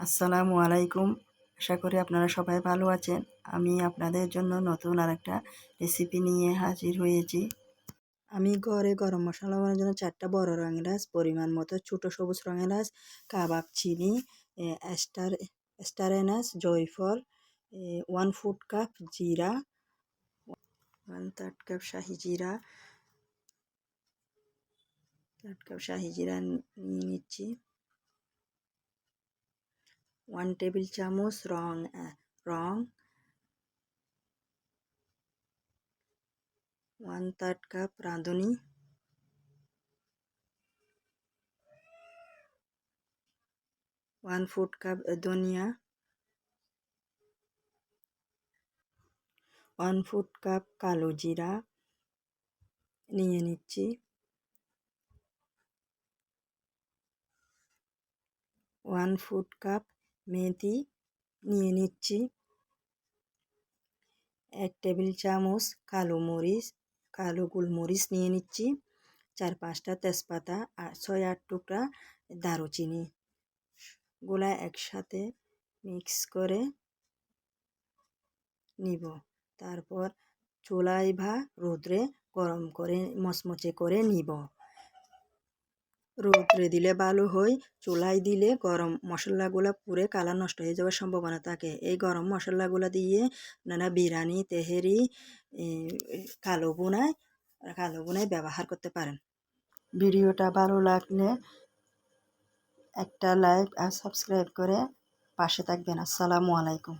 আসসালামু আলাইকুম। আশা করি আপনারা সবাই ভালো আছেন। আমি আপনাদের জন্য নতুন আরেকটা রেসিপি নিয়ে হাজির হয়েছি। আমি ঘরে গরম মশলা বানানোর জন্য 4টা বড় রঙের এলাচ, পরিমাণ মতো ছোট সবুজ রঙের এলাচ, কাবাব চিনি, স্টার এনাচ, জয়ফল, 1 ফুড কাপ জিরা, 1/3 কাপ শাহি জিরা নিয়ে নিচ্ছি। 1 টেবিল চামচ রং 1/3 কাপ রাঁধুনি, 1 ফুড কাপ ধনিয়া, 1 ফুড কাপ কালো জিরা নিয়ে নিচ্ছি। 1 ফুড কাপ মেথি নিয়ে নিচ্ছি। 1 টেবিল চামচ কালো গোলমরিচ নিয়ে নিচ্ছি। 4-5টা তেজপাতা আর 6-8 টুকরা দারুচিনি গুলা একসাথে মিক্স করে নিব। তারপর চুলায় বা রোদ্রে গরম করে মচমচে করে নিব। রোদ্রে দিলে ভালো হয়, চুলায় দিলে গরম মশলাগুলো পুড়ে কালার নষ্ট হয়ে যাওয়ার সম্ভাবনা থাকে। এই গরম মশলাগুলো দিয়ে আপনারা বিরিয়ানি, তেহেরি, কালো ভুনায় ব্যবহার করতে পারেন। ভিডিওটা ভালো লাগলে একটা লাইক আর সাবস্ক্রাইব করে পাশে থাকবেন। আসসালামু আলাইকুম।